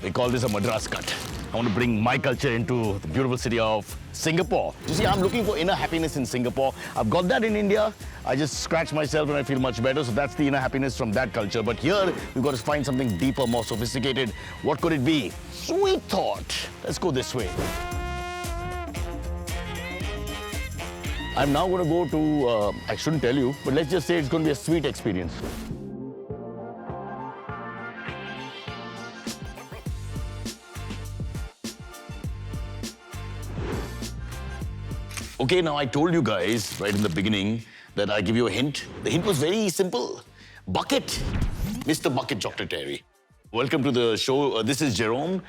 They call this a Madras cut. I want to bring my culture into the beautiful city of Singapore. You see, I'm looking for inner happiness in Singapore. I've got that in India. I just scratch myself and I feel much better. So that's the inner happiness from that culture. But here, we've got to find something deeper, more sophisticated. What could it be? Sweet thought. Let's go this way. I'm now going to go to, I shouldn't tell you, but let's just say it's going to be a sweet experience. Okay, now I told you guys right in the beginning that I give you a hint. The hint was very simple. Bucket. Mr. Bucket Chocolaterie. Welcome to the show. This is Jerome.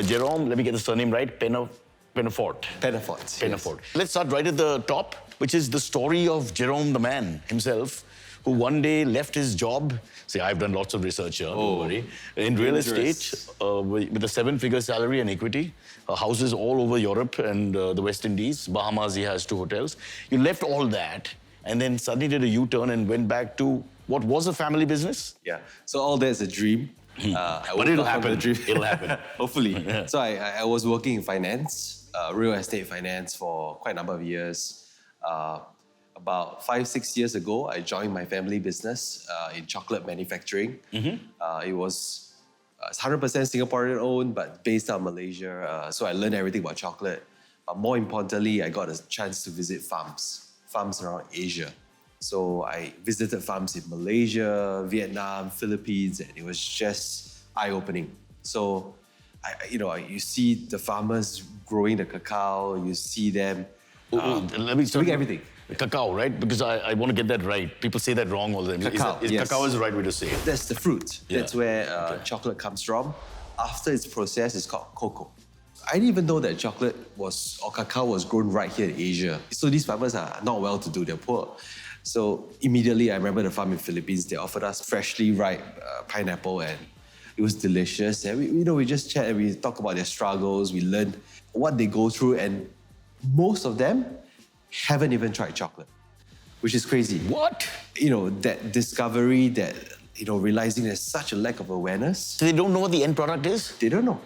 Jerome, let me get the surname right. Penafort. Penafort. Penafort. Yes. Let's start right at the top, which is the story of Jerome the man himself, who one day left his job. See, I've done lots of research here, don't worry. In real estate, with a 7-figure salary and equity, houses all over Europe and the West Indies. Bahamas, he has 2 hotels. You left all that and then suddenly did a U-turn and went back to what was a family business? Yeah, so all that's a dream. But it'll happen. It'll happen. Hopefully. Yeah. So I was working in finance, real estate finance for quite a number of years. About 5-6 years ago, I joined my family business in chocolate manufacturing. It was 100% Singaporean owned, but based out of Malaysia. So I learned everything about chocolate. But more importantly, I got a chance to visit farms around Asia. So I visited farms in Malaysia, Vietnam, Philippines, and it was just eye-opening. So, you see the farmers growing the cacao, you see them let me doing everything. Cacao, right? Because I want to get that right. People say that wrong all the time. Cacao, yes. Cacao is the right way to say it. That's the fruit. Yeah. That's where chocolate comes from. After it's processed, it's called cocoa. I didn't even know that chocolate or cacao was grown right here in Asia. So these farmers are not well-to-do, they're poor. So immediately, I remember the farm in Philippines, they offered us freshly ripe pineapple and it was delicious. And we just chat and we talk about their struggles, we learned what they go through, and most of them haven't even tried chocolate, which is crazy. What? That discovery, that, realizing there's such a lack of awareness. So they don't know what the end product is? They don't know.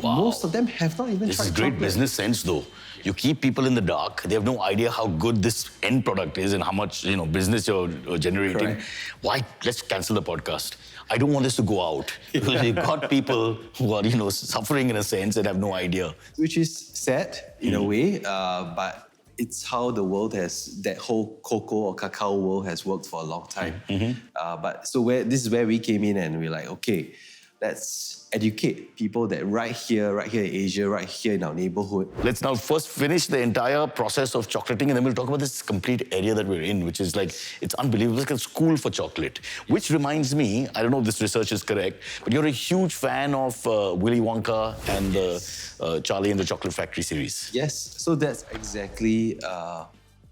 Wow. Most of them have not even tried chocolate. This is great business sense, though. You keep people in the dark. They have no idea how good this end product is and how much business you're generating. Correct. Why? Let's cancel the podcast. I don't want this to go out. Because you've got people who are, suffering in a sense and have no idea. Which is sad, in a way, but it's how the world that whole cocoa or cacao world has worked for a long time. This is where we came in and we're like, okay, let's educate people that right here in Asia, right here in our neighborhood. Let's now first finish the entire process of chocolating and then we'll talk about this complete area that we're in, which is like, it's unbelievable. It's like a school for chocolate. Which reminds me, I don't know if this research is correct, but you're a huge fan of Willy Wonka and the Charlie and the Chocolate Factory series. Yes, so that's exactly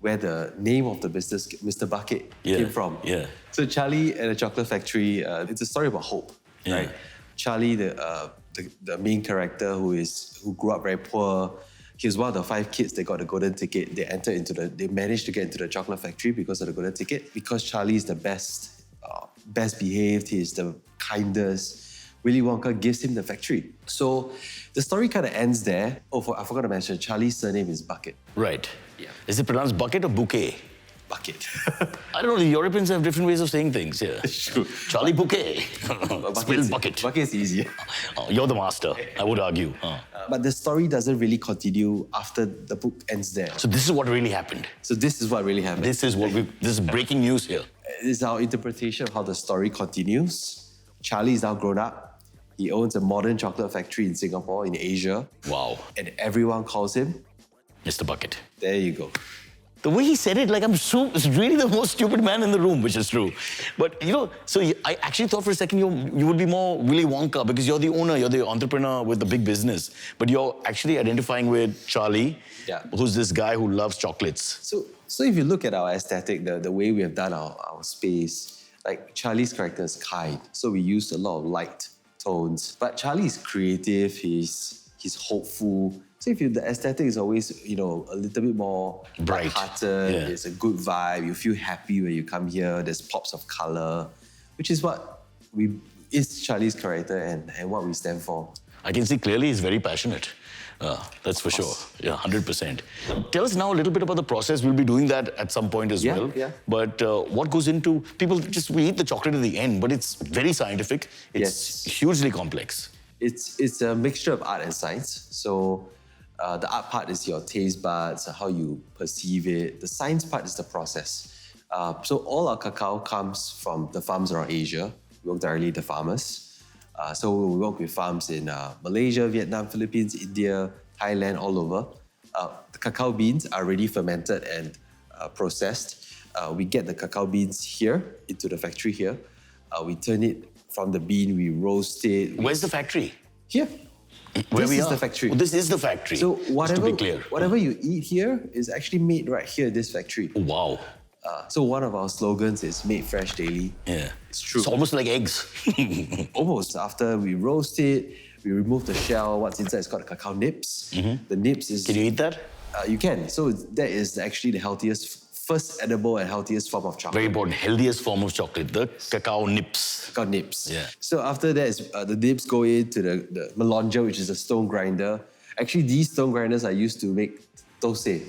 where the name of the business, Mr. Bucket, came from. Yeah. So Charlie and the Chocolate Factory, it's a story about hope, right? Charlie, the main character who grew up very poor, he was one of the 5 kids that got the golden ticket. They managed to get into the chocolate factory because of the golden ticket. Because Charlie is the best behaved, he's the kindest. Willy Wonka gives him the factory. So the story kind of ends there. I forgot to mention, Charlie's surname is Bucket. Right. Yeah. Is it pronounced bucket or bouquet? Bucket. I don't know, the Europeans have different ways of saying things, yeah. True. Charlie Bouquet. Spelled bucket. Bucket's easier. Oh, you're the master, I would argue. But the story doesn't really continue after the book ends there. So this is what really happened. This is breaking news here. This is our interpretation of how the story continues. Charlie is now grown up. He owns a modern chocolate factory in Singapore, in Asia. Wow. And everyone calls him Mr. Bucket. There you go. The way he said it, like it's really the most stupid man in the room, which is true. But, I actually thought for a second you would be more Willy Wonka because you're the owner, you're the entrepreneur with the big business. But you're actually identifying with Charlie, who's this guy who loves chocolates. So if you look at our aesthetic, the way we have done our space, like Charlie's character is kind. So we used a lot of light tones. But Charlie is creative, he's hopeful. So the aesthetic is always, a little bit more bright-hearted. It's a good vibe. You feel happy when you come here. There's pops of color, which is what we is Charlie's character and what we stand for. I can see clearly he's very passionate. That's for sure. Yeah, 100%. Tell us now a little bit about the process. We'll be doing that at some point as well. Yeah. But what goes into, we eat the chocolate at the end, but it's very scientific. It's hugely complex. It's a mixture of art and science. So the art part is your taste buds, how you perceive it. The science part is the process. So all our cacao comes from the farms around Asia. We work directly with the farmers. So we work with farms in Malaysia, Vietnam, Philippines, India, Thailand, all over. The cacao beans are already fermented and processed. We get the cacao beans here into the factory here. We turn it from the bean, we roast it. Where's the factory? Here. Where this is the factory. Oh, this is the factory. So just to be clear. whatever you eat here is actually made right here in this factory. Oh, wow. So one of our slogans is "Made Fresh Daily." Yeah, it's true. It's almost like eggs. Almost. After we roast it, we remove the shell. What's inside is called cacao nibs. The nibs is. Can you eat that? You can. So that is actually the first edible and healthiest form of chocolate. Very important. Healthiest form of chocolate, the cacao nibs. Cacao nibs. Yeah. So after that, the nibs go into the melonger, which is a stone grinder. Actually, these stone grinders are used to make dosa.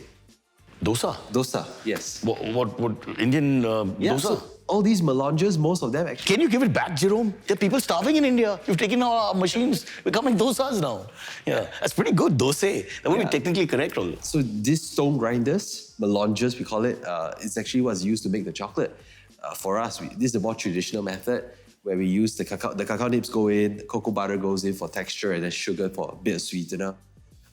Dosa? Dosa, yes. What Indian dosa? So all these melangers, most of them actually... Can you give it back, Jerome? There are people starving in India. You've taken our machines. We're coming dosas now. Yeah, that's pretty good, dosa. That would be technically correct. So these stone grinders, melangers we call it, it's actually what's used to make the chocolate. For us, this is the more traditional method where we use the cacao nibs go in, cocoa butter goes in for texture, and then sugar for a bit of sweetener.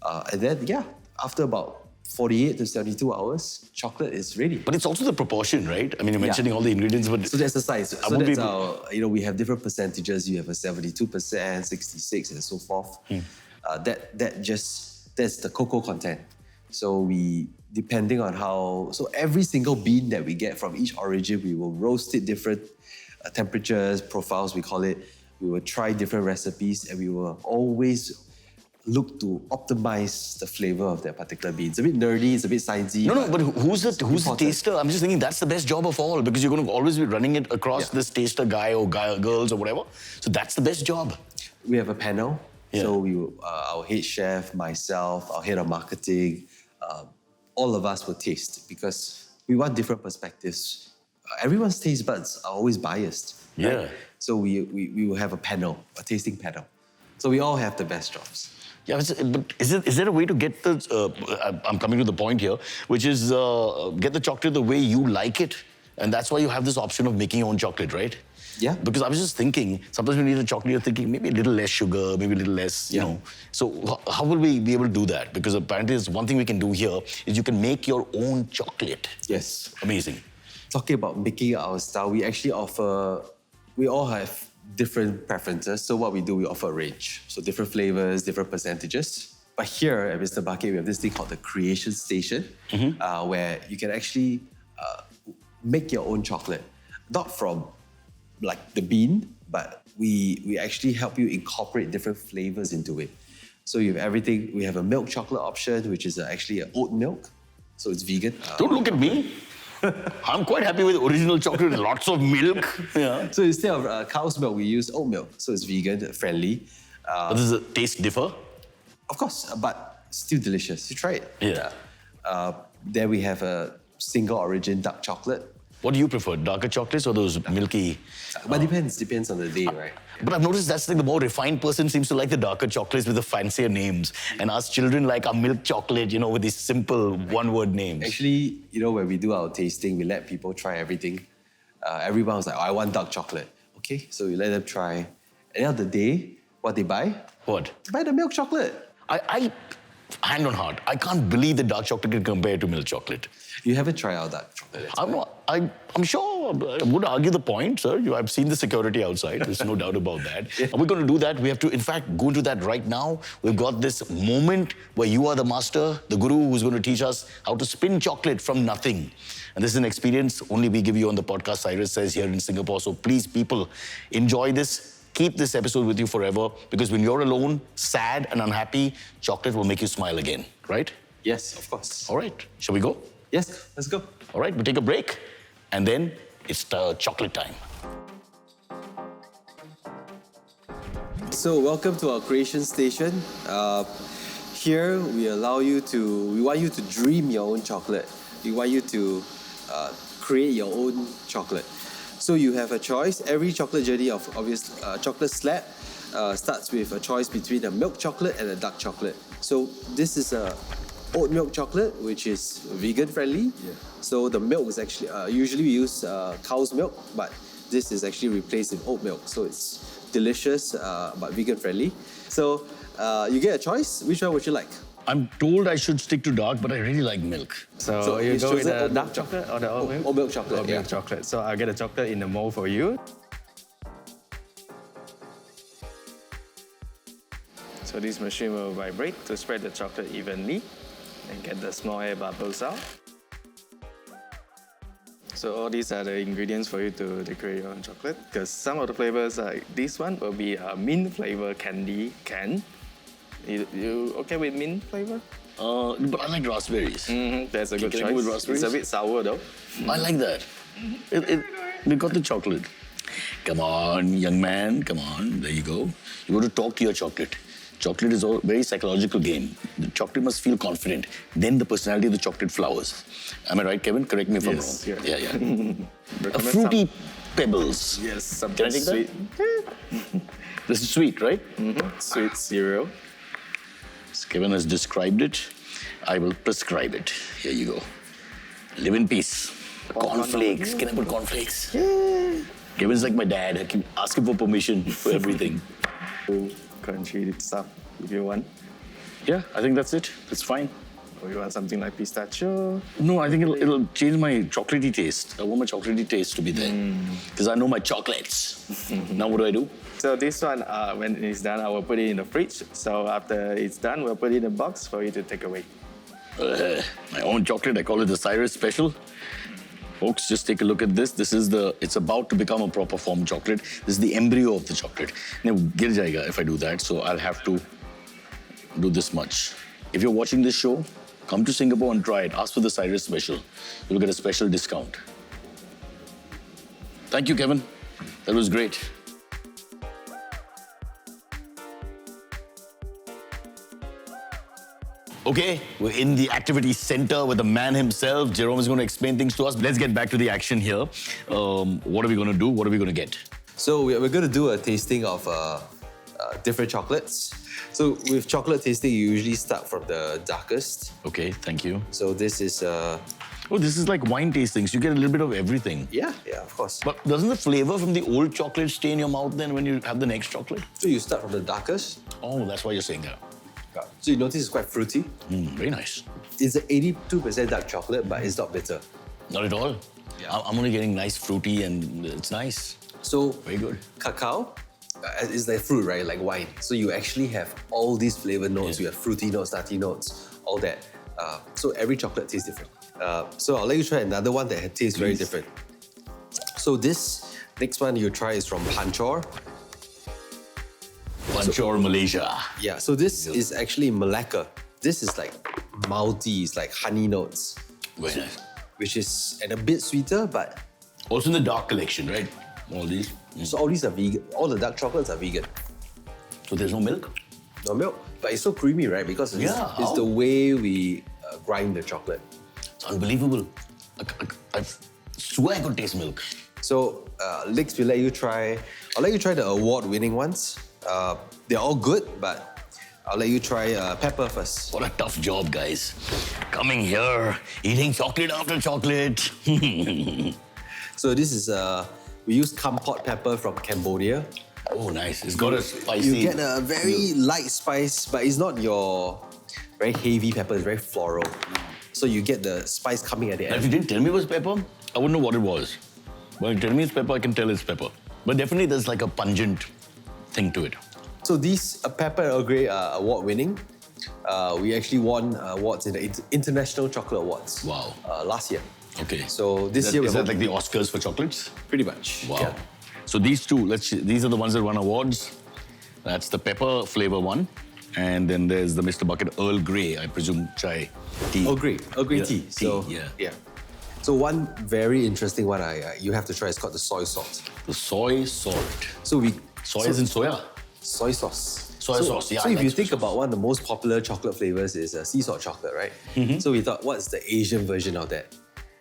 And then, after about 48 to 72 hours, chocolate is ready. But it's also the proportion, right? I mean, you're mentioning all the ingredients, but... So that's the size. So that's our, we have different percentages. You have a 72%, 66, and so forth. That's the cocoa content. So depending on so every single bean that we get from each origin, we will roast it different temperatures, profiles, we call it. We will try different recipes, and we will always look to optimize the flavor of that particular bean. It's a bit nerdy, it's a bit sciencey. No, but who's the taster? I'm just thinking that's the best job of all, because you're going to always be running it across this taster guy or girls or whatever. So that's the best job. We have a panel. So our head chef, myself, our head of marketing, all of us will taste because we want different perspectives. Everyone's taste buds are always biased. Right? Yeah. So we will have a panel, a tasting panel. So we all have the best jobs. Yeah, but is there a way to get I'm coming to the point here, which is get the chocolate the way you like it? And that's why you have this option of making your own chocolate, right? Yeah. Because I was just thinking, sometimes when you eat a chocolate, you're thinking maybe a little less sugar, maybe a little less, you know. So how will we be able to do that? Because apparently there's one thing we can do here is you can make your own chocolate. Yes. Amazing. Talking about making our style, we actually we all have different preferences. So what we do, we offer a range. So different flavors, different percentages. But here at Mr. Bucket, we have this thing called the Creation Station, where you can actually make your own chocolate. Not from like the bean, but we actually help you incorporate different flavors into it. So you have everything. We have a milk chocolate option, which is actually an oat milk. So it's vegan. Don't look at me. I'm quite happy with original chocolate with lots of milk. Yeah. So instead of cow's milk, we use oat milk. So it's vegan, friendly. But does the taste differ? Of course, but still delicious. You try it. Yeah. Then we have a single origin dark chocolate. What do you prefer, darker chocolates or those milky? But depends on the day, right? But I've noticed that's like the more refined person seems to like the darker chocolates with the fancier names. And us children like our milk chocolate, with these simple one-word names. Actually, when we do our tasting, we let people try everything. Everyone was like, I want dark chocolate. Okay, so we let them try. At the end of the day, what they buy? What? They buy the milk chocolate. Hand on heart, I can't believe that dark chocolate can compare to milk chocolate. You haven't tried our dark chocolate. I'm sure, I wouldn't argue the point, sir. I've seen the security outside. There's no doubt about that. Are we going to do that? We have to, in fact, go into that right now. We've got this moment where you are the master, the guru who's going to teach us how to spin chocolate from nothing. And this is an experience only we give you on the podcast, Cyrus says, here in Singapore. So please, people, enjoy this. Keep this episode with you forever, because when you're alone, sad and unhappy, chocolate will make you smile again, right? Yes, of course. All right, shall we go? Yes, let's go. All right, we'll take a break, and then it's chocolate time. So welcome to our creation station. Here we want you to dream your own chocolate. We want you to create your own chocolate. So you have a choice. Every chocolate journey of chocolate slab starts with a choice between a milk chocolate and a dark chocolate. So this is a oat milk chocolate, which is vegan friendly. Yeah. So the milk is actually, usually we use cow's milk, but this is actually replaced with oat milk. So it's delicious, but vegan friendly. So you get a choice. Which one would you like? I'm told I should stick to dark, but I really like milk. So you go with the dark chocolate or the oat milk? Oat milk chocolate. Oat milk chocolate. So I'll get a chocolate in the mold for you. So this machine will vibrate to spread the chocolate evenly and get the small air bubbles out. So all these are the ingredients for you to decorate your own chocolate. Because some of the flavors, like this one, will be a mint flavor candy can. You okay with mint flavor? But I like raspberries. That's a good Can I choice. go with raspberries? It's a bit sour though. I like that. We got the chocolate. Come on, young man, come on. There you go. You got to talk to your chocolate. Chocolate is a very psychological game. The chocolate must feel confident. Then the personality of the chocolate flowers. Am I right, Kevin? Correct me if I'm wrong. Yeah. A fruity pebbles. Yes, something Can I take sweet. that? This is sweet, right? Sweet cereal. So Kevin has described it. I will prescribe it. Here you go. Live in peace. Cornflakes. Can I put cornflakes? Yeah. Kevin's like my dad. I can ask him for permission for everything. Crunchy stuff if you want. Yeah, I think that's it. That's fine. Or you want something like pistachio? No, I think it'll change my chocolatey taste. I want my chocolatey taste to be there. Because I know my chocolates. Now what do? So this one, when it's done, I will put it in the fridge. So after it's done, we'll put it in a box for you to take away. My own chocolate, I call it the Cyrus special. Folks, just take a look at this. It's about to become a proper form chocolate. This is the embryo of the chocolate. Now, gir jayega if I do that, so I'll have to do this much. If you're watching this show, come to Singapore and try it. Ask for the Cyrus special. You'll get a special discount. Thank you, Kevin. That was great. Okay, we're in the activity center with the man himself. Jerome is going to explain things to us. Let's get back to the action here. What are we going to do? What are we going to get? So we're going to do a tasting of different chocolates. So with chocolate tasting, you usually start from the darkest. Okay, thank you. So this is... Oh, this is like wine tastings. You get a little bit of everything. Yeah, of course. But doesn't the flavor from the old chocolate stay in your mouth then when you have the next chocolate? So you start from the darkest. Oh, that's why you're saying that. So you notice it's quite fruity. Very nice. It's an 82% dark chocolate, but it's not bitter. Not at all. Yeah. I'm only getting nice fruity and it's nice. So Very good. cacao is like fruit, right? Like wine. So you actually have all these flavor notes. You have fruity notes, nutty notes, all that. So every chocolate tastes different. So I'll let you try another one that tastes very different. So this next one you try is from Pancor. Pancor, Malaysia. Yeah, so this is actually Malacca. This is like malty, it's like honey notes. Very nice. Which is and a bit sweeter, but Also in the dark collection, right? All these. so all these are vegan. All the dark chocolates are vegan. So there's no milk? No milk, but it's so creamy, right? Because it's how? the way we grind the chocolate. It's unbelievable. I swear I could taste milk. So next I'll let you try the award-winning ones. They're all good, but I'll let you try pepper first. What a tough job, guys. Coming here, eating chocolate after chocolate. So this is, we use kampot pepper from Cambodia. Oh, nice. It's got a spicy... You get a very light spice, but it's not your very heavy pepper, it's very floral. So you get the spice coming at the Now, if end. you didn't tell me it was pepper, I wouldn't know what it was. When you tell me it's pepper, I can tell it's pepper. But definitely there's like a pungent thing to it. So these Pepper Earl Grey are award-winning. We actually won awards in the International Chocolate Awards. Wow. Last year. Okay. So this year is we're that like the Oscars for chocolates? pretty much. Wow. Yeah. So these two, these are the ones that won awards. That's the pepper flavor one. And then there's the Mr. Bucket Earl Grey, I presume chai tea. Earl Grey Yeah, tea. So yeah. So one very interesting one you have to try is called the soy salt. The soy salt. So we Soy is in soya. soy sauce. Soy sauce, yeah, So I if like you soy think sauce. about one of the most popular chocolate flavors is sea salt chocolate, right? So we thought, what's the Asian version of that?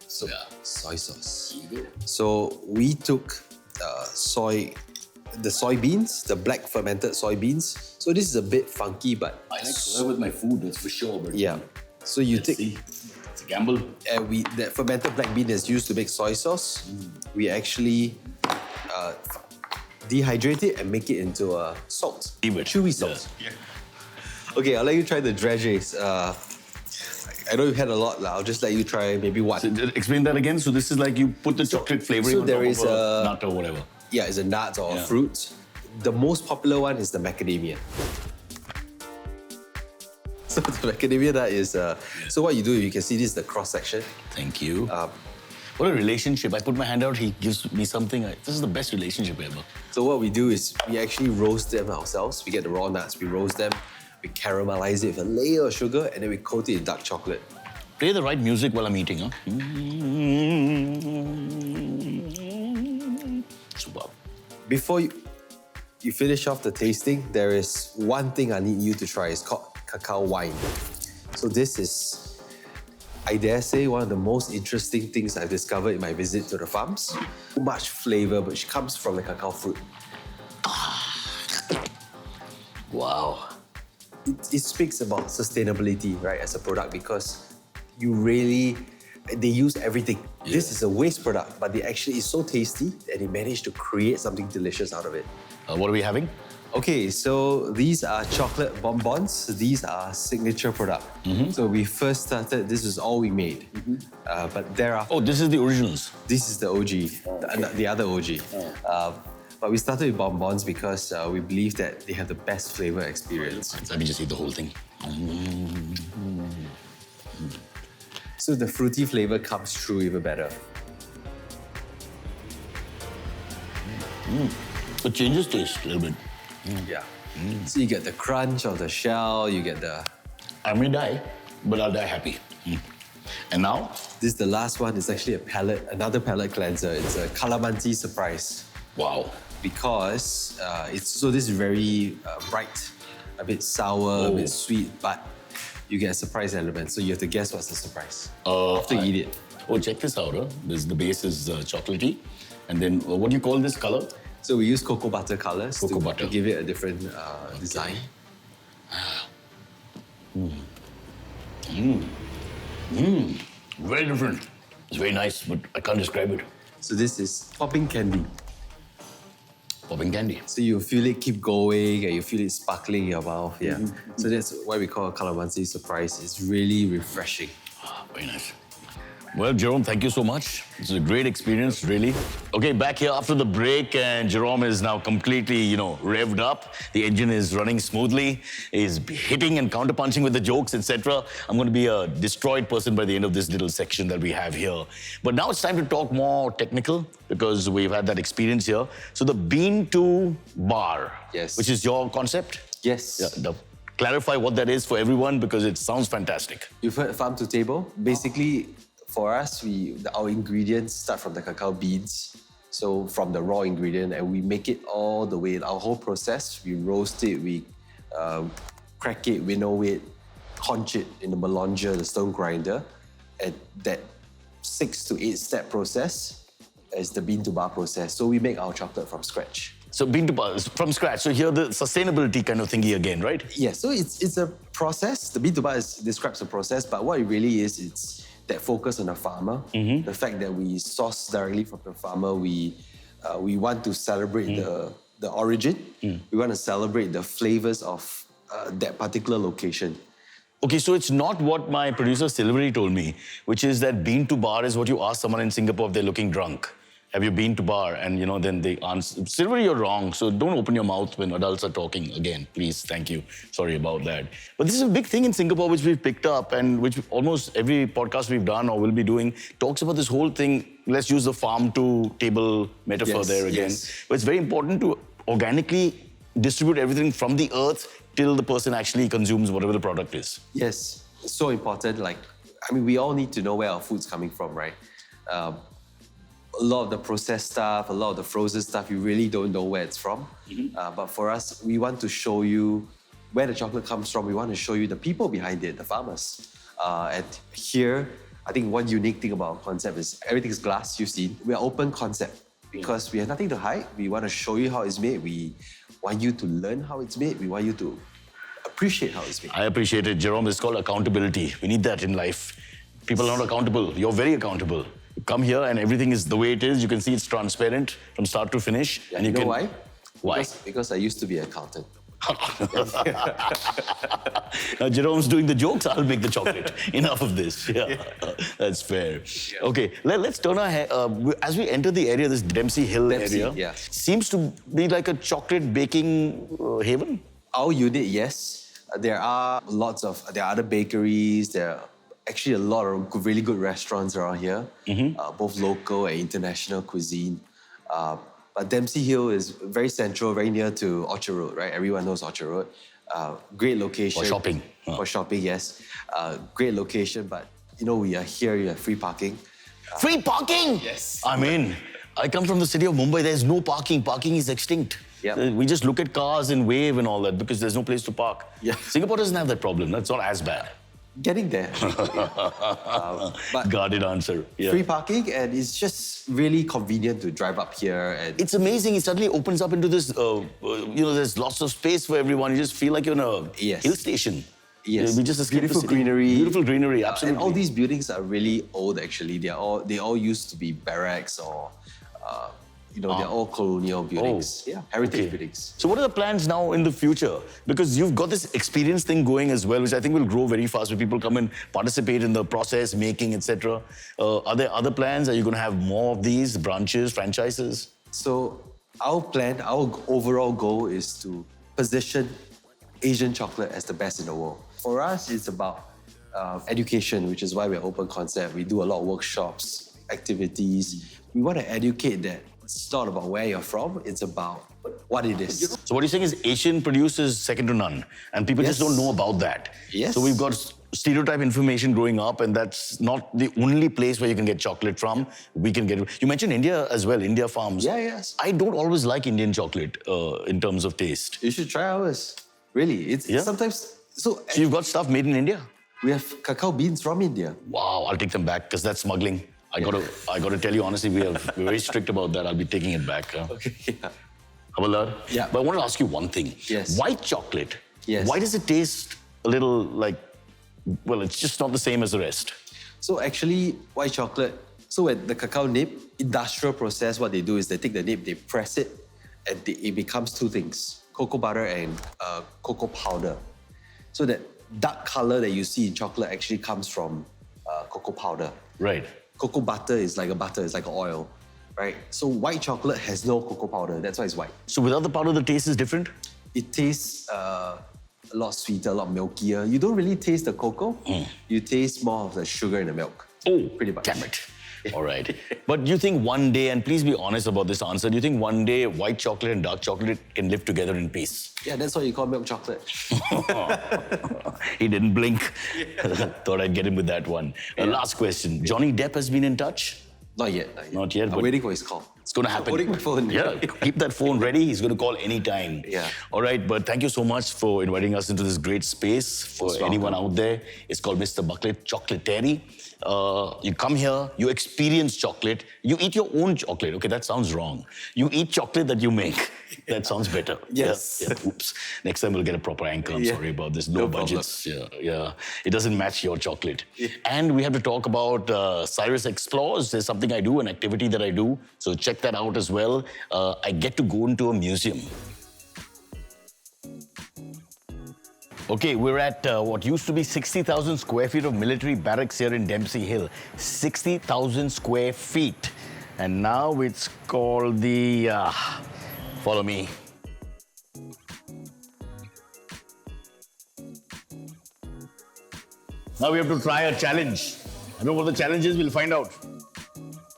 So soy sauce. So we took the soybeans, the black fermented soybeans. So this is a bit funky, but I like soy with my food, that's for sure. But yeah. So you let's take see. It's a gamble. and that fermented black bean is used to make soy sauce. We actually dehydrate it and make it into a salt, Leave it. chewy salt. Yeah. Okay, I'll let you try the dredges. I know you've had a lot. I'll just let you try maybe one. So explain that again. So this is like you put the chocolate flavoring so on there top is of a a- nut or whatever. Yeah, it's a nut or a Yeah. fruit. The most popular one is the macadamia. So the macadamia nut is. So what you do, you can see this is the cross section. Thank you. What a relationship. I put my hand out, he gives me something. This is the best relationship ever. So what we do is we actually roast them ourselves. We get the raw nuts, we roast them, we caramelize it with a layer of sugar, and then we coat it in dark chocolate. Play the right music while I'm eating, huh? Superb. Before you finish off the tasting, there is one thing I need you to try. It's called cacao wine. So this is, I dare say, one of the most interesting things I've discovered in my visit to the farms. So much flavor, which comes from the cacao fruit. Wow. It speaks about sustainability, right, as a product, because they use everything. This is a waste product, but it actually is so tasty that they managed to create something delicious out of it. What are we having? Okay, so these are chocolate bonbons. These are signature product. So we first started, this is all we made. But thereafter, Oh, this is the originals. this is the OG, the other OG. But we started with bonbons because we believe that they have the best flavor experience. Let me just eat the whole thing. So the fruity flavor comes through even better. It changes taste a little bit. Yeah. So you get the crunch of the shell, you get the... I may die, but I'll die happy. And now? This is the last one. It's actually another palate cleanser. It's a calamansi surprise. Wow. Because this is very bright, a bit sour, a bit sweet, but you get a surprise element. So you have to guess what's the surprise after you eat it. Oh, check this out. Huh? The base is chocolaty. And then what do you call this color? So we use cocoa butter colors Cocoa to butter. give it a different design. Very different. It's very nice, but I can't describe it. So this is popping candy. Popping candy. So you feel it keep going and you feel it sparkling in your mouth. Yeah. So that's why we call it calamansi surprise. It's really refreshing. Very nice. Well, Jerome, thank you so much. It's a great experience, really. Okay, back here after the break, and Jerome is now completely, revved up. The engine is running smoothly. He's hitting and counterpunching with the jokes, etc. I'm going to be a destroyed person by the end of this little section that we have here. But now it's time to talk more technical, because we've had that experience here. So the bean to bar, Yes. which is your concept. Yes. Yeah, clarify what that is for everyone, because it sounds fantastic. You've heard farm to table. Basically, for us, our ingredients start from the cacao beans. So from the raw ingredient, and we make it all the way. Our whole process, we roast it, we crack it, winnow it, conch it in the melanger, the stone grinder. And that 6 to 8 step process is the bean to bar process. So we make our chocolate from scratch. So bean to bar, from scratch. So here the sustainability kind of thingy again, right? Yeah, so it's a process. The bean to bar describes a process, but what it really is, it's that focus on the farmer. The fact that we source directly from the farmer, we want to celebrate the origin. We want to celebrate the flavors of that particular location. Okay, so it's not what my producer Silvery told me, which is that bean to bar is what you ask someone in Singapore if they're looking drunk. Have you been to bar? And then they answer, Silvery, you're wrong. So don't open your mouth when adults are talking again, please. Thank you. Sorry about that. But this is a big thing in Singapore, which we've picked up and which almost every podcast we've done or will be doing talks about this whole thing. Let's use the farm to table metaphor Yes, there again. yes. But it's very important to organically distribute everything from the earth till the person actually consumes whatever the product is. Yes, it's so important. We all need to know where our food's coming from, right? a lot of the processed stuff, a lot of the frozen stuff, you really don't know where it's from. But for us, we want to show you where the chocolate comes from. We want to show you the people behind it, the farmers. And here, I think one unique thing about our concept is everything's glass, you've seen. We are open concept because we have nothing to hide. We want to show you how it's made. We want you to learn how it's made. We want you to appreciate how it's made. I appreciate it, Jerome. It's called accountability. We need that in life. People are not accountable. You're very accountable. You come here and everything is the way it is. You can see it's transparent from start to finish. Yeah, and you know can... why? Why? Because I used to be an accountant. Now, Jerome's doing the jokes, I'll make the chocolate. Enough of this. Yeah, that's fair. Yeah. Okay, let's turn our head. As we enter the area, this Dempsey Hill area, yeah. seems to be like a chocolate baking haven. Our unit, yes. There are other bakeries. There are actually a lot of really good restaurants around here, both local and international cuisine. But Dempsey Hill is very central, very near to Orchard Road, right? Everyone knows Orchard Road. Great location. For shopping. For shopping, yes. Great location, but we are here, you have free parking. Free parking? Yes. I mean, I come from the city of Mumbai, there's no parking. Parking is extinct. Yep. We just look at cars and wave and all that because there's no place to park. Yeah. Singapore doesn't have that problem. That's not as bad. Getting there. But Guarded answer. Yeah. free parking, and it's just really convenient to drive up here. And It's amazing. It suddenly opens up into this, there's lots of space for everyone. You just feel like you're in a hill station. Yes, We just escaped the beautiful city. greenery. Beautiful greenery, absolutely. And all these buildings are really old, actually. They all used to be barracks or, they're all colonial buildings. Oh, heritage buildings. So what are the plans now in the future? Because you've got this experience thing going as well, which I think will grow very fast when people come and participate in the process, making, etc. Are there other plans? Are you going to have more of these branches, franchises? So our overall goal is to position Asian chocolate as the best in the world. For us, it's about education, which is why we're open concept. We do a lot of workshops, activities. We want to educate that it's not about where you're from, it's about what it is. So what you're saying is Asian produce is second to none, and people just don't know about that. Yes. So we've got stereotype information growing up, and that's not the only place where you can get chocolate from. We can get it. You mentioned India as well, India farms. Yeah, yes. I don't always like Indian chocolate in terms of taste. You should try ours. Really, it's sometimes... So you've got stuff made in India? We have cacao beans from India. Wow, I'll take them back because that's smuggling. I gotta tell you honestly, we're very strict about that. I'll be taking it back. Okay, yeah. How about that? Yeah. But I want to ask you one thing. Yes. White chocolate. Yes. Why does it taste a little like, well, it's just not the same as the rest? So actually, white chocolate, so when the cacao nib, industrial process, what they do is they take the nib, they press it, and it becomes two things, cocoa butter and cocoa powder. So that dark color that you see in chocolate actually comes from cocoa powder. Right. Cocoa butter is like a butter, it's like an oil, right? So white chocolate has no cocoa powder, that's why it's white. So without the powder, the taste is different? It tastes a lot sweeter, a lot milkier. You don't really taste the cocoa, you taste more of the sugar in the milk. Oh, pretty much. Damn it. All right. But do you think one day, and please be honest about this answer, do you think one day white chocolate and dark chocolate can live together in peace? Yeah, that's what you call milk chocolate. He didn't blink. Thought I'd get him with that one. Last question. Johnny Depp has been in touch? Not yet. Not yet, I'm but waiting for his call. It's going to happen. Holding my phone. Yeah, keep that phone ready. He's going to call anytime. Yeah. All right, but thank you so much for inviting us into this great space. For Most anyone welcome. out there, it's called Mr. Bucklet Chocolaterie. You come here, you experience chocolate, you eat your own chocolate. Okay, that sounds wrong. You eat chocolate that you make. That sounds better. Yes. Yeah, yeah. Oops. Next time we'll get a proper anchor. I'm sorry about this. No No problem. budgets. Yeah. It doesn't match your chocolate. And we have to talk about Cyrus Explores. There's something I do, an activity that I do. So check that out as well. I get to go into a museum. Okay, we're at what used to be 60,000 square feet of military barracks here in Dempsey Hill. 60,000 square feet. And now it's called the... follow me. Now we have to try a challenge. I don't know what the challenge is, we'll find out.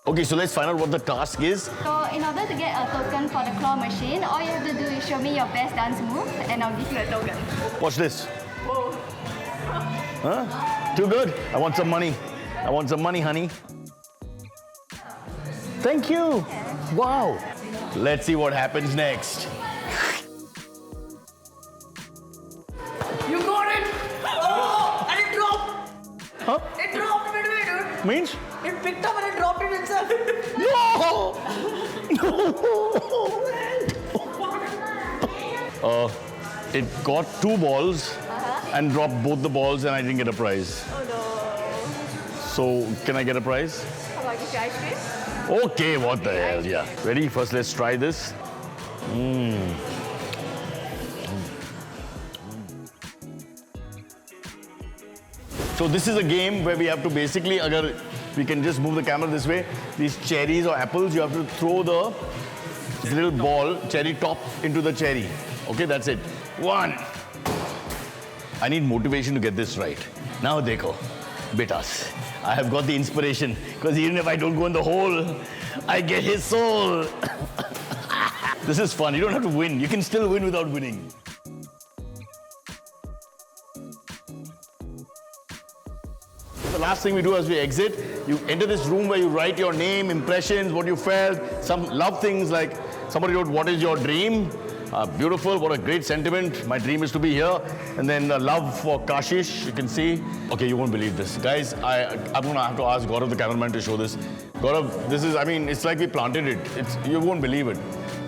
Okay, so let's find out what the task is. So in order to get a token for the claw machine, all you have to do is show me your best dance move and I'll give you a token. Watch this. Whoa. Huh? Too good. I want some money. I want some money, honey. Thank you. Wow. Let's see what happens next. You got it! Oh, and it dropped! Huh? It dropped midway, dude. Means? It picked up and it dropped it itself. No! No! It got 2 balls and dropped both the balls and I didn't get a prize. Oh no. So, can I get a prize? How about you ice cream? Okay, what the hell, yeah. Ready? First, let's try this. So this is a game where we have to basically, we can just move the camera this way, these cherries or apples, you have to throw this little ball, cherry top, into the cherry. Okay, that's it. 1. I need motivation to get this right. Now, dekho, betas. I have got the inspiration, because even if I don't go in the hole, I get his soul. This is fun. You don't have to win. You can still win without winning. The last thing we do as we exit, you enter this room where you write your name, impressions, what you felt, some love things like somebody wrote, "What is your dream?" Beautiful, what a great sentiment. My dream is to be here. And then love for Kashish, you can see. Okay, you won't believe this. Guys, I'm going to have to ask Gaurav, the cameraman, to show this. Gaurav, this is, it's like we planted it. You won't believe it.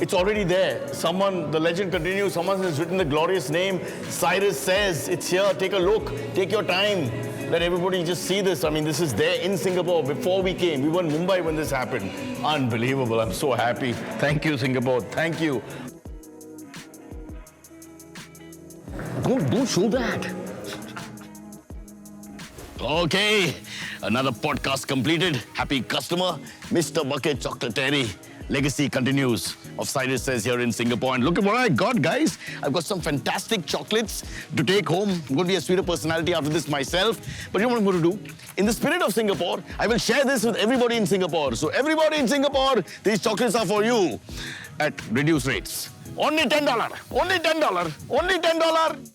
It's already there. Someone, the legend continues, someone has written the glorious name. Cyrus says, it's here, take a look, take your time. Let everybody just see this. This is there in Singapore before we came. We were in Mumbai when this happened. Unbelievable, I'm so happy. Thank you, Singapore, thank you. Don't show that. Okay, another podcast completed. Happy customer, Mr. Bucket Chocolaterie. Legacy continues of Cyrus Says here in Singapore. And look at what I got, guys. I've got some fantastic chocolates to take home. I'm going to be a sweeter personality after this myself. But you know what I'm going to do? In the spirit of Singapore, I will share this with everybody in Singapore. So everybody in Singapore, these chocolates are for you at reduced rates. Only $10. Only $10. Only $10.